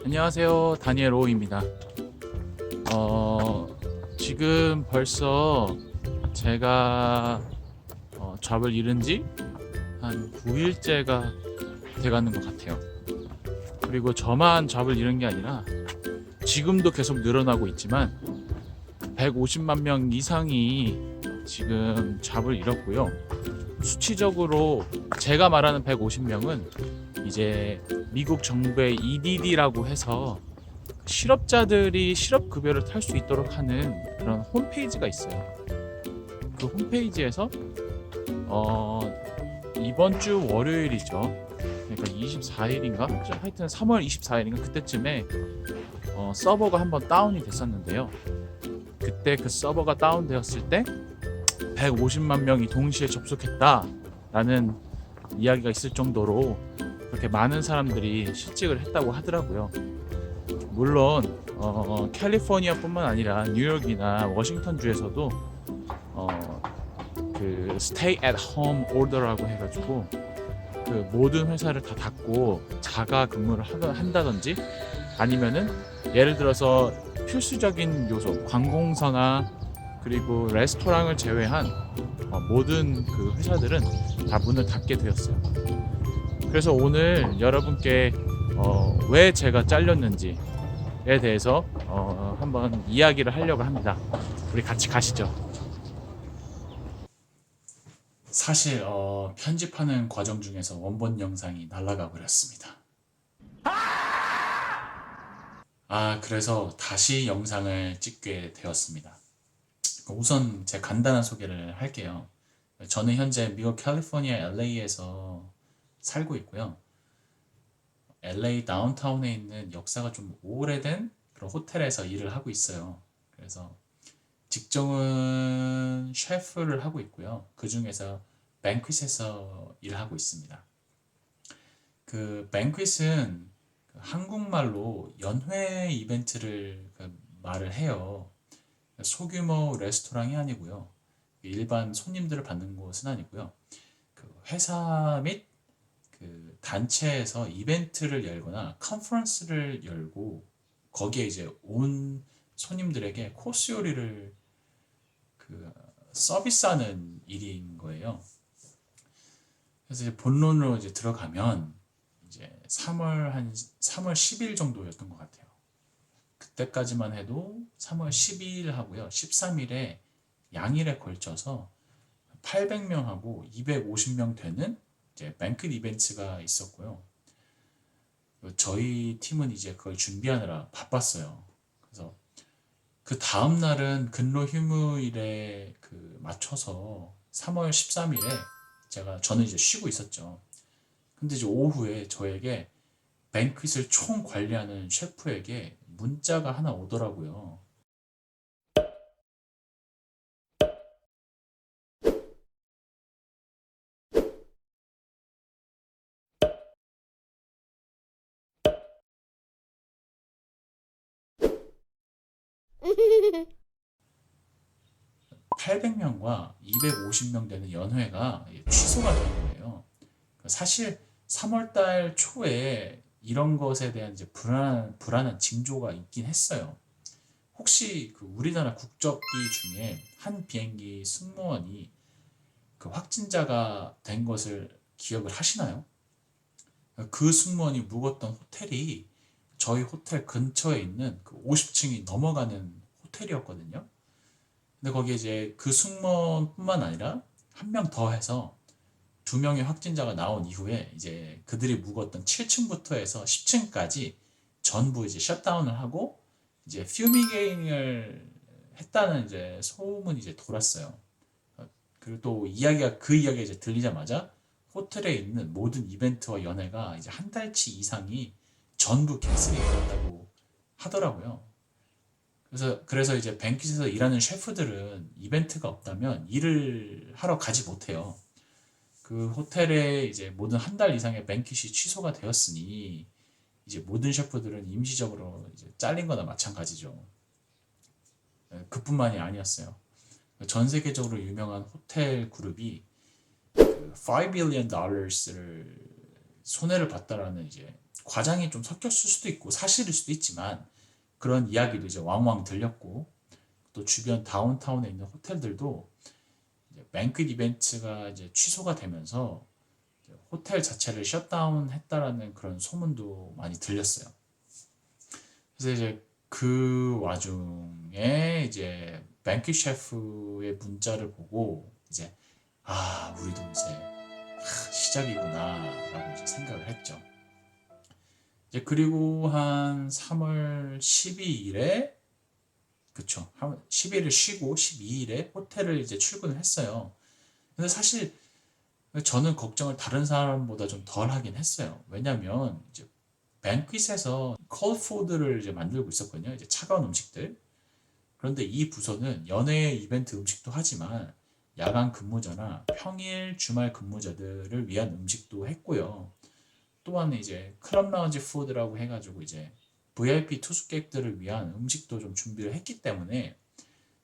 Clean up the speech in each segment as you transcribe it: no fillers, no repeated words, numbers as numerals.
안녕하세요. 다니엘 오입니다. 지금 벌써 제가 잡을 잃은 지 한 9일째가 돼가는 것 같아요. 그리고 저만 잡을 잃은 게 아니라 지금도 계속 늘어나고 있지만 150만 명 이상이 지금 잡을 잃었고요. 수치적으로 제가 말하는 150명은 이제 미국 정부의 EDD라고 해서 실업자들이 실업급여를 탈 수 있도록 하는 그런 홈페이지가 있어요. 그 홈페이지에서 이번 주 월요일이죠. 그러니까 24일인가? 하여튼 3월 24일인가 그때쯤에 서버가 한번 다운이 됐었는데요. 그때 그 서버가 다운되었을 때 150만 명이 동시에 접속했다라는 이야기가 있을 정도로 그렇게 많은 사람들이 실직을 했다고 하더라고요. 물론 캘리포니아뿐만 아니라 뉴욕이나 워싱턴 주에서도 그 Stay at Home Order라고 해가지고 그 모든 회사를 다 닫고 자가 근무를 한다든지 아니면은 예를 들어서 필수적인 요소 관공서나 그리고 레스토랑을 제외한 모든 그 회사들은 다 문을 닫게 되었어요. 그래서 오늘 여러분께 왜 제가 잘렸는지에 대해서 한번 이야기를 하려고 합니다. 우리 같이 가시죠. 사실 편집하는 과정 중에서 원본 영상이 날아가 버렸습니다. 그래서 다시 영상을 찍게 되었습니다. 우선 제 간단한 소개를 할게요. 저는 현재 미국 캘리포니아 LA에서 살고 있고요. LA 다운타운에 있는 역사가 좀 오래된 그런 호텔에서 일을 하고 있어요. 그래서 직종은 셰프를 하고 있고요. 그 중에서 뱅퀴트에서 일하고 있습니다. 그 뱅퀴트는 한국말로 연회 이벤트를 말을 해요. 소규모 레스토랑이 아니고요. 일반 손님들을 받는 곳은 아니고요. 그 회사 및 그 단체에서 이벤트를 열거나 컨퍼런스를 열고 거기에 이제 온 손님들에게 코스 요리를 그 서비스하는 일인 거예요. 그래서 이제 본론으로 이제 들어가면 이제 3월 10일 정도였던 것 같아요. 그때까지만 해도 3월 12일 하고요. 13일에 양일에 걸쳐서 800명하고 250명 되는 이제 뱅크 이벤트가 있었고요. 저희 팀은 이제 그걸 준비하느라 바빴어요. 그래서 그 다음 날은 근로 휴무일에 그 맞춰서 3월 13일에 저는 이제 쉬고 있었죠. 근데 이제 오후에 저에게 뱅퀴트를 총 관리하는 셰프에게 문자가 하나 오더라고요. 800명과 250명 되는 연회가 취소가 된 거예요. 사실 3월달 초에 이런 것에 대한 이제 불안한 징조가 있긴 했어요. 혹시 그 우리나라 국적기 중에 한 비행기 승무원이 그 확진자가 된 것을 기억을 하시나요? 그 승무원이 묵었던 호텔이 저희 호텔 근처에 있는 그 50층이 넘어가는 호텔이었거든요. 근데 거기에 이제 그 승무원뿐만 아니라 한 명 더 해서 두 명의 확진자가 나온 이후에 이제 그들이 묵었던 7층부터 해서 10층까지 전부 이제 셧다운을 하고 이제 퓨미게이팅을 했다는 이제 소문이 이제 돌았어요. 그리고 또 그 이야기가 이제 들리자마자 호텔에 있는 모든 이벤트와 연회가 이제 한 달치 이상이 전부 캔슬이 되었다고 하더라고요. 그래서 이제 뱅킷에서 일하는 셰프들은 이벤트가 없다면 일을 하러 가지 못해요. 그 호텔에 이제 모든 한 달 이상의 뱅킷이 취소가 되었으니 이제 모든 셰프들은 임시적으로 이제 잘린 거나 마찬가지죠. 그뿐만이 아니었어요. 전 세계적으로 유명한 호텔 그룹이 그 $5 billion 를 손해를 봤다라는 이제 과장이 좀 섞였을 수도 있고 사실일 수도 있지만 그런 이야기도 이제 왕왕 들렸고 또 주변 다운타운에 있는 호텔들도 이제 뱅퀴트 이벤트가 이제 취소가 되면서 호텔 자체를 셧다운했다라는 그런 소문도 많이 들렸어요. 그래서 이제 그 와중에 이제 뱅퀴 셰프의 문자를 보고 이제 우리도 이제 시작이구나라고 이제 생각을 했죠. 이제 그리고 한 3월 12일에 그쵸. 10일을 쉬고 12일에 호텔을 이제 출근을 했어요. 근데 사실 저는 걱정을 다른 사람보다 좀 덜 하긴 했어요. 왜냐면 이제 뱅퀴스에서 콜푸드를 이제 만들고 있었거든요. 이제 차가운 음식들. 그런데 이 부서는 연예 이벤트 음식도 하지만 야간 근무자나 평일 주말 근무자들을 위한 음식도 했고요. 또한 이제 클럽 라운지 푸드라고 해가지고 이제 VIP 투숙객들을 위한 음식도 좀 준비를 했기 때문에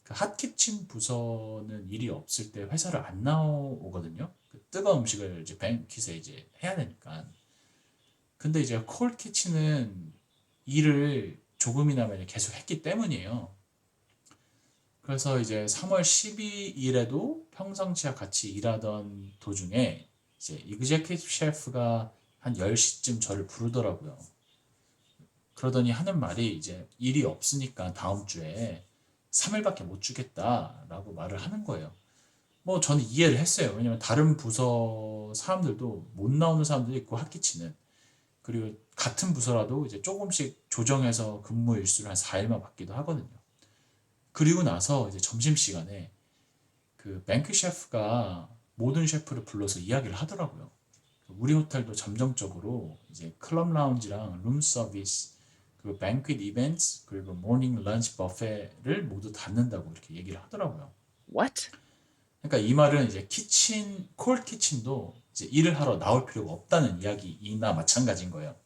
그 핫키친 부서는 일이 없을 때 회사를 안 나오거든요. 그 뜨거운 음식을 이제 뱅킷에 이제 해야 되니까. 근데 이제 콜 키친은 일을 조금이나마 계속 했기 때문이에요. 그래서 이제 3월 12일에도 평상시와 같이 일하던 도중에 이제 이그제큐티브 셰프가 한 10시쯤 저를 부르더라고요. 그러더니 하는 말이 이제 일이 없으니까 다음 주에 3일밖에 못 주겠다라고 말을 하는 거예요. 뭐 저는 이해를 했어요. 왜냐면 다른 부서 사람들도 못 나오는 사람들도 있고 학기치는 그리고 같은 부서라도 이제 조금씩 조정해서 근무 일수를 한 4일만 받기도 하거든요. 그리고 나서 이제 점심시간에 그 뱅크 셰프가 모든 셰프를 불러서 이야기를 하더라고요. 우리 호텔도 잠정적으로 이제 클럽 라운지랑 룸 서비스 그리고 뱅퀴트 이벤트 그리고 모닝 런치 버페를 모두 닫는다고 이렇게 얘기를 하더라고요. What? 그러니까 이 말은 이제 키친 콜 키친도 이제 일을 하러 나올 필요가 없다는 이야기이나 마찬가지인 거예요.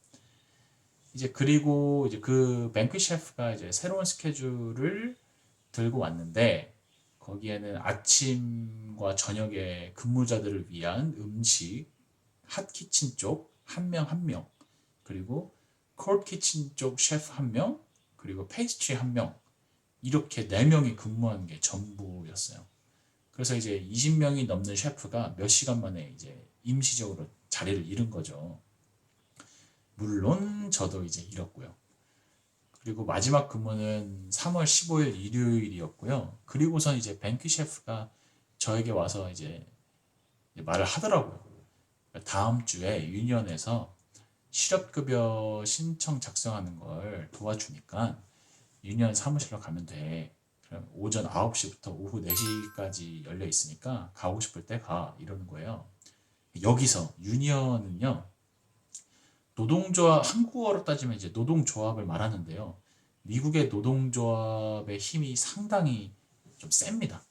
이제 그리고 이제 그 뱅퀴 셰프가 이제 새로운 스케줄을 들고 왔는데 거기에는 아침과 저녁에 근무자들을 위한 음식 핫키친 쪽 한 명 한 명 그리고 콜 키친 쪽 셰프 한 명 그리고 페이스트리 한 명 이렇게 4명이 근무하는 게 전부였어요. 그래서 이제 20명이 넘는 셰프가 몇 시간 만에 이제 임시적으로 자리를 잃은 거죠. 물론 저도 이제 잃었고요. 그리고 마지막 근무는 3월 15일 일요일이었고요. 그리고선 이제 뱅큐 셰프가 저에게 와서 이제 말을 하더라고요. 다음 주에 유니언에서 실업급여 신청 작성하는 걸 도와주니까 유니언 사무실로 가면 돼. 그럼 오전 9시부터 오후 4시까지 열려 있으니까 가고 싶을 때 가. 이러는 거예요. 여기서 유니언은요. 노동조합, 한국어로 따지면 이제 노동조합을 말하는데요. 미국의 노동조합의 힘이 상당히 좀 셉니다.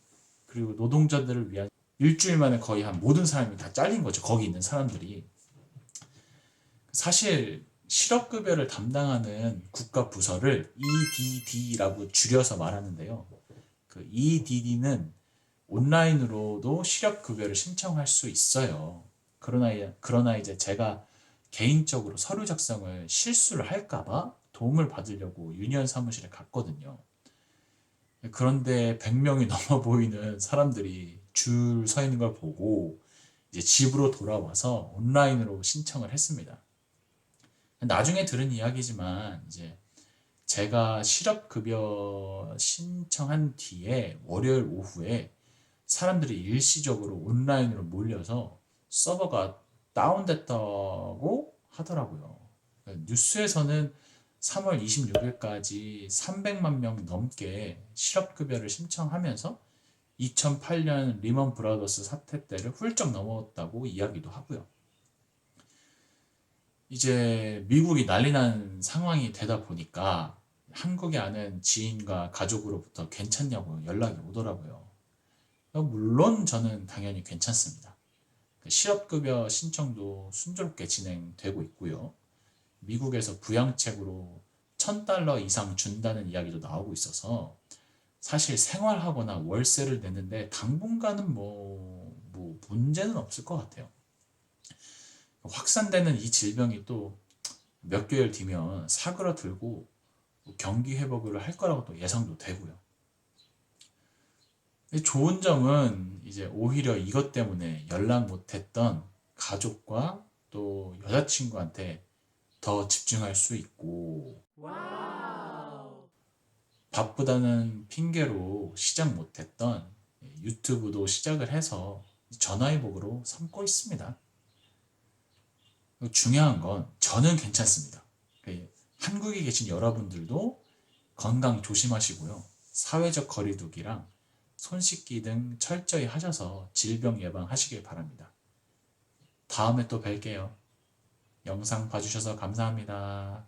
그리고 노동자들을 위한 일주일 만에 거의 한 모든 사람이 다 잘린 거죠. 거기 있는 사람들이. 사실 실업급여를 담당하는 국가 부서를 EDD라고 줄여서 말하는데요. 그 EDD는 온라인으로도 실업급여를 신청할 수 있어요. 그러나 이제 제가 개인적으로 서류 작성을 실수를 할까봐 도움을 받으려고 유니언 사무실에 갔거든요. 그런데 100명이 넘어 보이는 사람들이 줄 서 있는 걸 보고 이제 집으로 돌아와서 온라인으로 신청을 했습니다. 나중에 들은 이야기지만 이제 제가 실업급여 신청한 뒤에 월요일 오후에 사람들이 일시적으로 온라인으로 몰려서 서버가 다운됐다고 하더라고요. 뉴스에서는 3월 26일까지 300만 명 넘게 실업급여를 신청하면서 2008년 리먼 브라더스 사태 때를 훌쩍 넘었다고 이야기도 하고요. 이제 미국이 난리 난 상황이 되다 보니까 한국에 아는 지인과 가족으로부터 괜찮냐고 연락이 오더라고요. 물론 저는 당연히 괜찮습니다. 실업급여 신청도 순조롭게 진행되고 있고요. 미국에서 부양책으로 $1,000 이상 준다는 이야기도 나오고 있어서 사실 생활하거나 월세를 내는데 당분간은 뭐 문제는 없을 것 같아요. 확산되는 이 질병이 또 몇 개월 뒤면 사그러들고 경기 회복을 할 거라고 또 예상도 되고요. 좋은 점은 이제 오히려 이것 때문에 연락 못했던 가족과 또 여자친구한테 더 집중할 수 있고, 바쁘다는 핑계로 시작 못했던 유튜브도 시작을 해서 전화위복으로 삼고 있습니다. 중요한 건 저는 괜찮습니다. 한국에 계신 여러분들도 건강 조심하시고요. 사회적 거리두기랑 손 씻기 등 철저히 하셔서 질병 예방하시길 바랍니다. 다음에 또 뵐게요. 영상 봐주셔서 감사합니다.